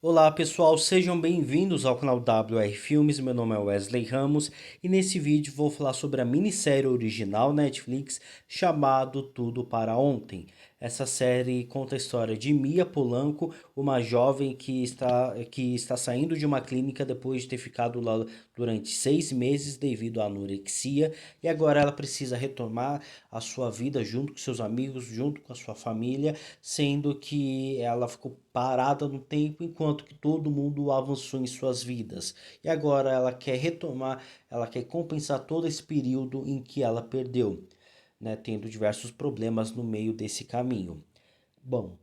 Olá pessoal, sejam bem-vindos ao canal WR Filmes, meu nome é Wesley Ramos e nesse vídeo vou falar sobre a minissérie original Netflix chamado Tudo para Ontem. Essa série conta a história de Mia Polanco, uma jovem que está saindo de uma clínica depois de ter ficado lá durante 6 meses devido à anorexia e agora ela precisa retomar a sua vida junto com seus amigos, junto com a sua família, sendo que ela ficou parada no tempo enquanto que todo mundo avançou em suas vidas. E agora ela quer retomar, ela quer compensar todo esse período em que ela perdeu, né, tendo diversos problemas no meio desse caminho. Bom,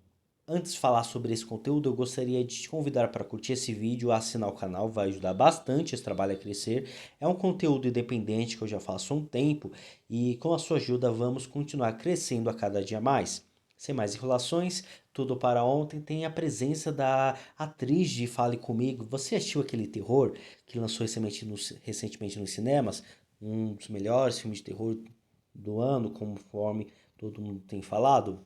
antes de falar sobre esse conteúdo, eu gostaria de te convidar para curtir esse vídeo, assinar o canal, vai ajudar bastante esse trabalho a crescer. É um conteúdo independente que eu já faço há um tempo e com a sua ajuda vamos continuar crescendo a cada dia mais. Sem mais enrolações, tudo para ontem tem a presença da atriz de Fale Comigo. Você assistiu aquele terror que lançou recentemente nos cinemas? Um dos melhores filmes de terror do ano, conforme todo mundo tem falado?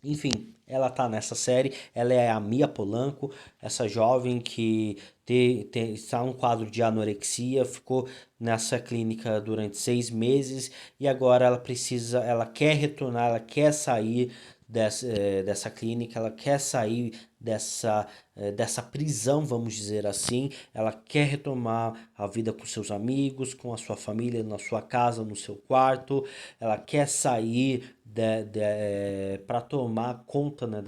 Enfim, ela tá nessa série, ela é a Mia Polanco, essa jovem que está num quadro de anorexia, ficou nessa clínica durante 6 meses e agora ela quer retornar, ela quer sair dessa clínica, ela quer sair dessa prisão, vamos dizer assim. Ela quer retomar a vida com seus amigos, com a sua família, na sua casa, no seu quarto. Ela quer sair para tomar conta, né,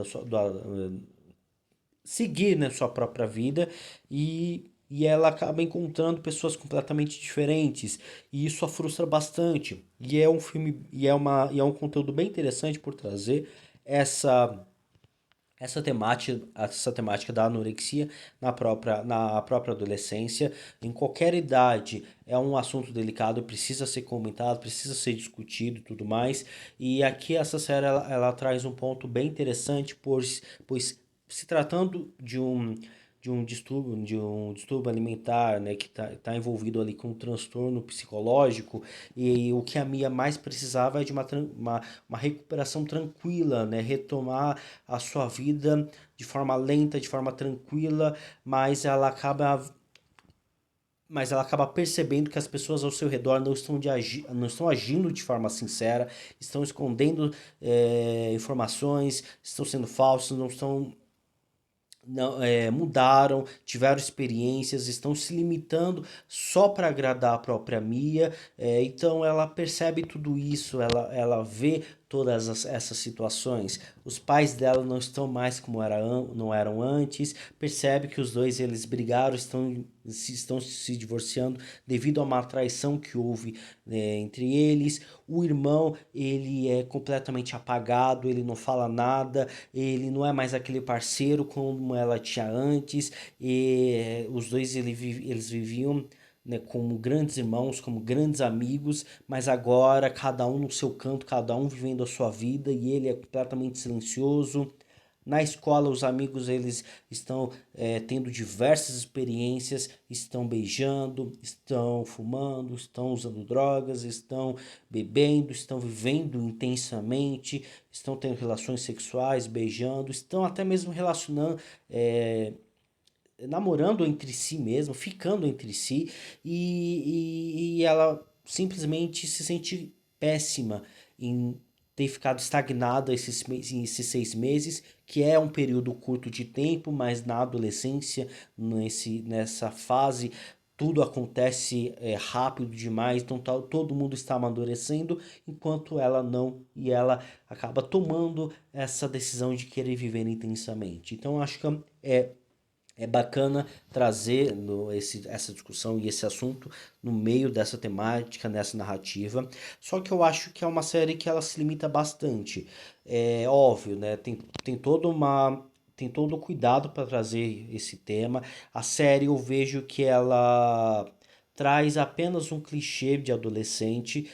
seguir, né, sua própria vida e ela acaba encontrando pessoas completamente diferentes e isso a frustra bastante. E é um filme e é um conteúdo bem interessante por trazer essa essa temática da anorexia na própria adolescência, em qualquer idade, é um assunto delicado, precisa ser comentado, precisa ser discutido e tudo mais. E aqui essa série ela traz um ponto bem interessante, pois se tratando de um distúrbio alimentar, né, que tá envolvido ali com um transtorno psicológico, e o que a Mia mais precisava é de uma recuperação tranquila, né, retomar a sua vida de forma lenta, de forma tranquila, mas ela acaba percebendo que as pessoas ao seu redor não estão agindo de forma sincera, estão escondendo informações, estão sendo falsos, não estão não, mudaram, tiveram experiências, estão se limitando só para agradar a própria Mia. Então ela percebe tudo isso, ela vê todas essas situações. Os pais dela não estão mais como não eram antes, percebe que os dois eles brigaram, estão se divorciando devido a uma traição que houve, entre eles. O irmão ele é completamente apagado, ele não fala nada, ele não é mais aquele parceiro como ela tinha antes, e os dois eles viviam, né, como grandes irmãos, como grandes amigos, mas agora cada um no seu canto, cada um vivendo a sua vida e ele é completamente silencioso. Na escola, os amigos eles estão tendo diversas experiências, estão beijando, estão fumando, estão usando drogas, estão bebendo, estão vivendo intensamente, estão tendo relações sexuais, beijando, estão até mesmo namorando entre si mesmo, ficando entre si, e ela simplesmente se sente péssima em ter ficado estagnada esses 6 meses, que é um período curto de tempo, mas na adolescência, nessa fase, tudo acontece rápido demais, então todo mundo está amadurecendo, enquanto ela não, e ela acaba tomando essa decisão de querer viver intensamente. Então acho que é bacana trazer essa discussão e esse assunto no meio dessa temática, nessa narrativa. Só que eu acho que é uma série que ela se limita bastante. É óbvio, né? Tem todo o cuidado para trazer esse tema. A série eu vejo que ela traz apenas um clichê de adolescente,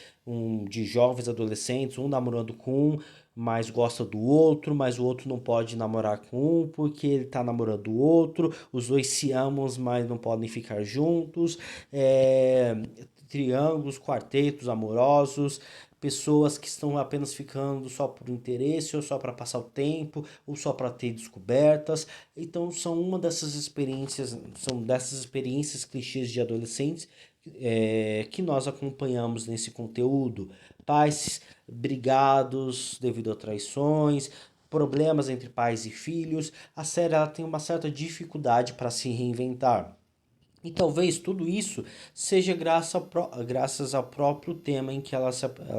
de jovens adolescentes, um namorando com um, mas gosta do outro, mas o outro não pode namorar com um porque ele tá namorando o outro, os dois se amam, mas não podem ficar juntos, triângulos, quartetos amorosos, pessoas que estão apenas ficando só por interesse, ou só para passar o tempo, ou só para ter descobertas. Então são dessas experiências clichês de adolescentes que nós acompanhamos nesse conteúdo. Pais brigados devido a traições, problemas entre pais e filhos. A série ela tem uma certa dificuldade para se reinventar. E talvez tudo isso seja graças ao próprio tema em que ela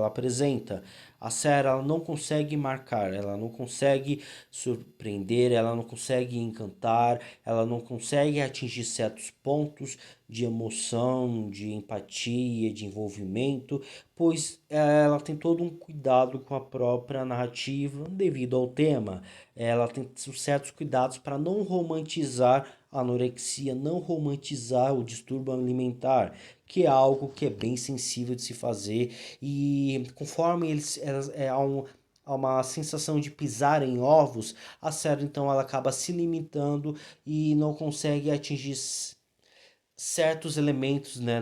apresenta. A série ela não consegue marcar, ela não consegue surpreender, ela não consegue encantar, ela não consegue atingir certos pontos de emoção, de empatia, de envolvimento, pois ela tem todo um cuidado com a própria narrativa devido ao tema. Ela tem certos cuidados para não romantizar a anorexia, não romantizar o distúrbio alimentar, que é algo que é bem sensível de se fazer e conforme há uma sensação de pisar em ovos, a série então ela acaba se limitando e não consegue atingir certos elementos, né,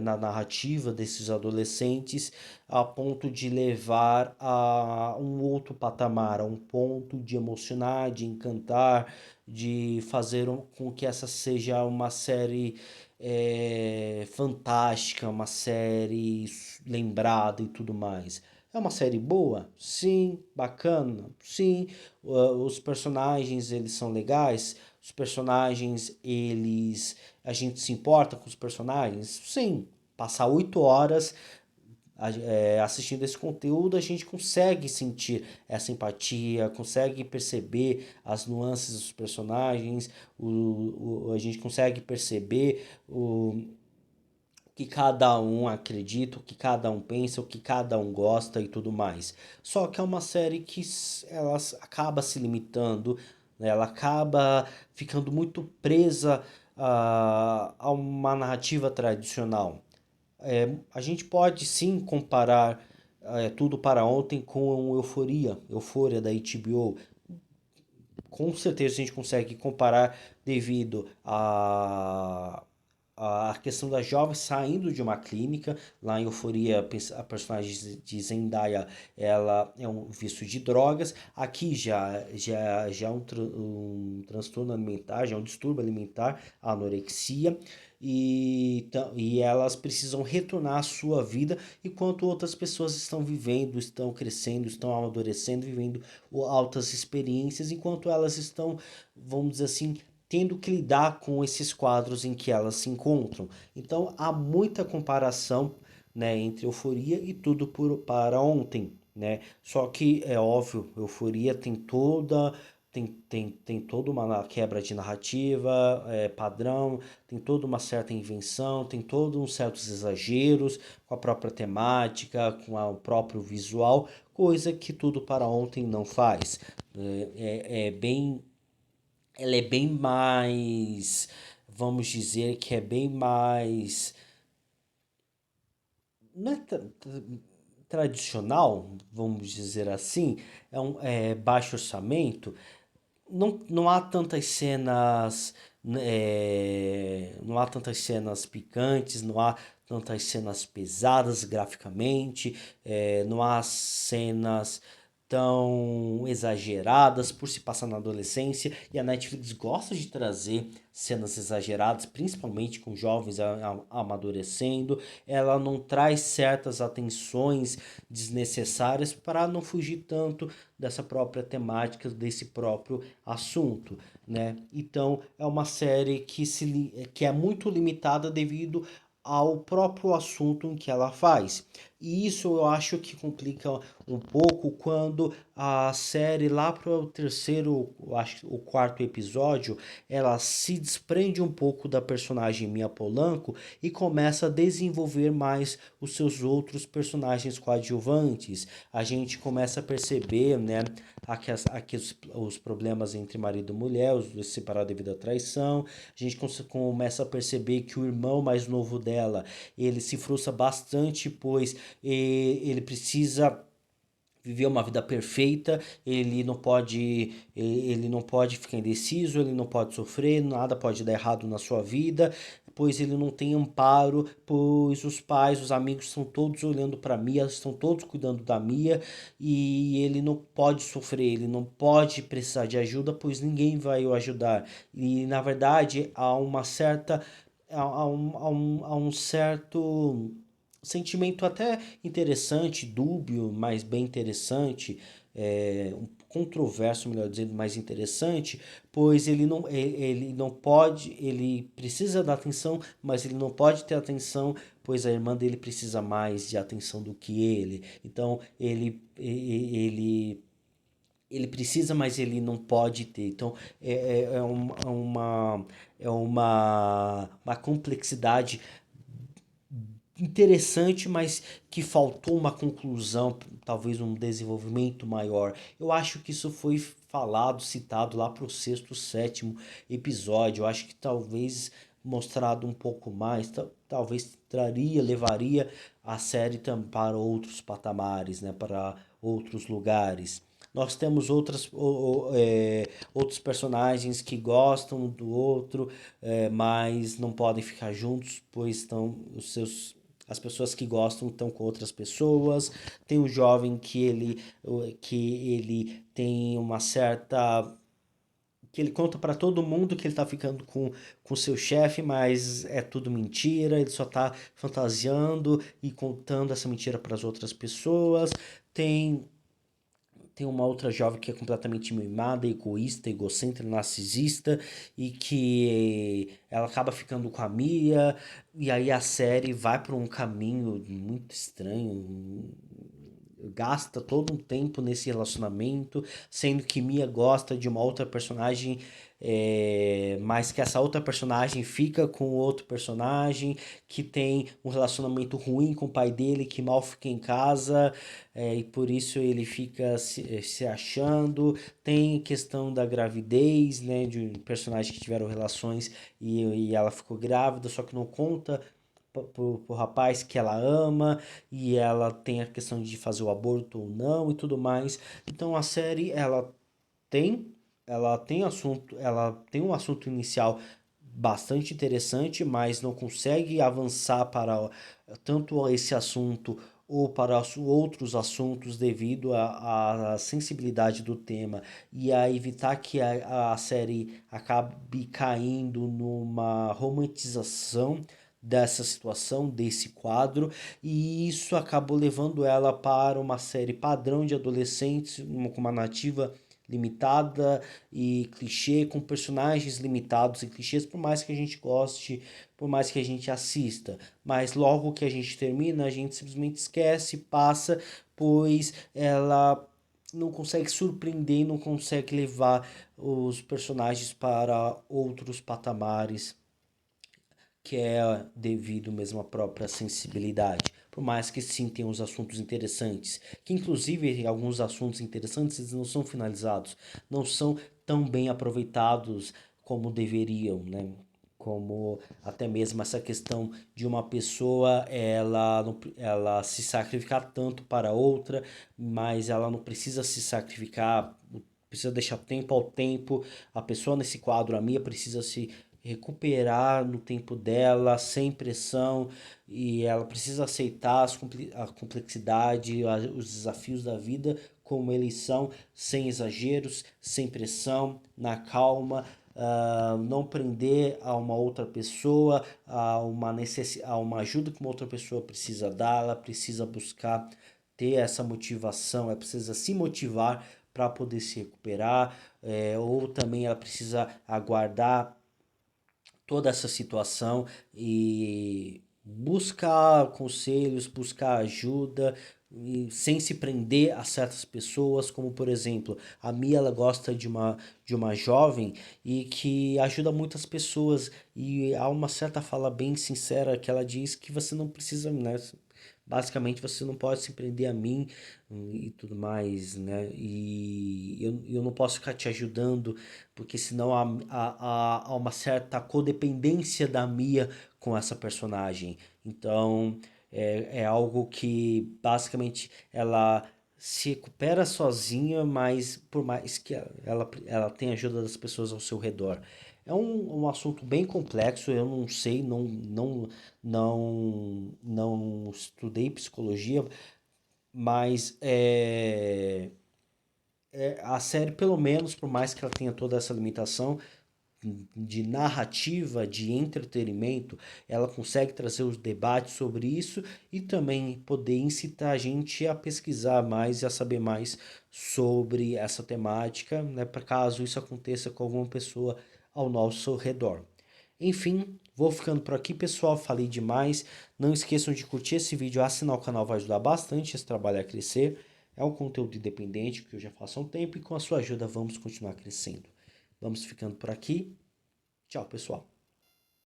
na narrativa desses adolescentes a ponto de levar a um outro patamar, a um ponto de emocionar, de encantar, de fazer com que essa seja uma série fantástica, uma série lembrada e tudo mais. É uma série boa? Sim. Bacana? Sim. Os personagens, eles são legais? Os personagens, eles... A gente se importa com os personagens? Sim. Passar 8 horas assistindo esse conteúdo, a gente consegue sentir essa empatia, consegue perceber as nuances dos personagens, a gente consegue perceber o que cada um acredita, o que cada um pensa, o que cada um gosta e tudo mais. Só que é uma série que ela acaba se limitando, né? Ela acaba ficando muito presa a uma narrativa tradicional. A gente pode sim comparar Tudo para Ontem com Euphoria da HBO. Com certeza a gente consegue comparar devido a questão da jovem saindo de uma clínica. Lá em Euforia, a personagem de Zendaya, ela é um vício de drogas. Aqui já é um transtorno alimentar, já é um distúrbio alimentar, a anorexia. E elas precisam retornar à sua vida, enquanto outras pessoas estão vivendo, estão crescendo, estão amadurecendo, vivendo altas experiências, enquanto elas estão, vamos dizer assim, tendo que lidar com esses quadros em que elas se encontram. Então há muita comparação, né, entre Euforia e para Ontem, né? Só que é óbvio, Euforia tem toda uma quebra de narrativa, padrão, tem toda uma certa invenção, tem todos uns certos exageros com a própria temática, com o próprio visual, coisa que Tudo para Ontem não faz. Ela é bem mais, vamos dizer que é bem mais, não é tradicional, vamos dizer assim, é baixo orçamento, não há tantas cenas, não há tantas cenas picantes, não há tantas cenas pesadas graficamente, não há cenas tão exageradas por se passar na adolescência, e a Netflix gosta de trazer cenas exageradas, principalmente com jovens amadurecendo. Ela não traz certas atenções desnecessárias para não fugir tanto dessa própria temática, desse próprio assunto, né? Então é uma série que é muito limitada devido ao próprio assunto em que ela faz. E isso eu acho que complica um pouco quando a série lá para o terceiro, eu acho, o quarto episódio, ela se desprende um pouco da personagem Mia Polanco e começa a desenvolver mais os seus outros personagens coadjuvantes. A gente começa a perceber, né, aqui os problemas entre marido e mulher, os dois separados devido à traição. A gente começa a perceber que o irmão mais novo dela, ele se frustra bastante, pois ele precisa viver uma vida perfeita, ele não pode ficar indeciso, ele não pode sofrer, nada pode dar errado na sua vida, pois ele não tem amparo, pois os pais, os amigos estão todos olhando para Mia, estão todos cuidando da Mia e ele não pode sofrer, ele não pode precisar de ajuda, pois ninguém vai o ajudar. E na verdade há uma certa há um certo sentimento até interessante, dúbio, mas bem interessante, um controverso, melhor dizendo, mais interessante, pois ele não pode, ele precisa da atenção, mas ele não pode ter atenção, pois a irmã dele precisa mais de atenção do que ele. Então ele precisa, mas ele não pode ter. Então uma complexidade interessante, mas que faltou uma conclusão, talvez um desenvolvimento maior. Eu acho que isso foi falado, citado lá para o sexto, sétimo episódio. Eu acho que talvez mostrado um pouco mais, talvez levaria a série para outros patamares, né, para outros lugares. Nós temos outros personagens que gostam do outro, mas não podem ficar juntos, pois estão as pessoas que gostam estão com outras pessoas. Tem o jovem que ele tem uma certa que ele conta para todo mundo que ele tá ficando com seu chefe, mas é tudo mentira, ele só tá fantasiando e contando essa mentira para as outras pessoas. Tem tem uma outra jovem que é completamente mimada, egoísta, egocêntrica, narcisista e que ela acaba ficando com a Mia e aí a série vai por um caminho muito estranho, gasta todo um tempo nesse relacionamento, sendo que Mia gosta de uma outra personagem, mas que essa outra personagem fica com outro personagem que tem um relacionamento ruim com o pai dele, que mal fica em casa, e por isso ele fica se achando. Tem questão da gravidez, né, de personagens que tiveram relações e ela ficou grávida, só que não conta pro rapaz que ela ama e ela tem a questão de fazer o aborto ou não e tudo mais. Então a série tem ela tem um assunto inicial bastante interessante, mas não consegue avançar para tanto esse assunto ou para outros assuntos devido à sensibilidade do tema e a evitar que a série acabe caindo numa romantização dessa situação, desse quadro, e isso acabou levando ela para uma série padrão de adolescentes, com uma narrativa limitada e clichê, com personagens limitados e clichês, por mais que a gente goste, por mais que a gente assista. Mas logo que a gente termina, a gente simplesmente esquece, passa, pois ela não consegue surpreender, não consegue levar os personagens para outros patamares que é devido mesmo à própria sensibilidade. Por mais que sim tenha uns assuntos interessantes, que inclusive alguns assuntos interessantes eles não são finalizados, não são tão bem aproveitados como deveriam, né? Como até mesmo essa questão de uma pessoa ela se sacrificar tanto para outra, mas ela não precisa se sacrificar, precisa deixar tempo ao tempo. A pessoa nesse quadro, a minha, precisa se recuperar no tempo dela, sem pressão, e ela precisa aceitar a complexidade, os desafios da vida como eles são, sem exageros, sem pressão, na calma, não prender a uma outra pessoa, a uma ajuda que uma outra pessoa precisa dar, ela precisa buscar ter essa motivação, ela precisa se motivar para poder se recuperar, ou também ela precisa aguardar toda essa situação e buscar conselhos, buscar ajuda e sem se prender a certas pessoas, como por exemplo, a Mia ela gosta de uma jovem e que ajuda muitas pessoas e há uma certa fala bem sincera que ela diz que você não precisa, né? Basicamente você não pode se prender a mim e tudo mais, né? E eu não posso ficar te ajudando, porque senão há uma certa codependência da Mia com essa personagem. Então é algo que basicamente ela se recupera sozinha, mas por mais que ela tenha ajuda das pessoas ao seu redor. É um assunto bem complexo, eu não sei, não estudei psicologia, mas a série, pelo menos, por mais que ela tenha toda essa limitação de narrativa, de entretenimento, ela consegue trazer os debates sobre isso e também poder incitar a gente a pesquisar mais e a saber mais sobre essa temática, né, para caso isso aconteça com alguma pessoa ao nosso redor. Enfim, vou ficando por aqui, pessoal. Falei demais. Não esqueçam de curtir esse vídeo, assinar o canal vai ajudar bastante esse trabalho a crescer. É um conteúdo independente que eu já faço há um tempo e com a sua ajuda vamos continuar crescendo. Vamos ficando por aqui. Tchau, pessoal.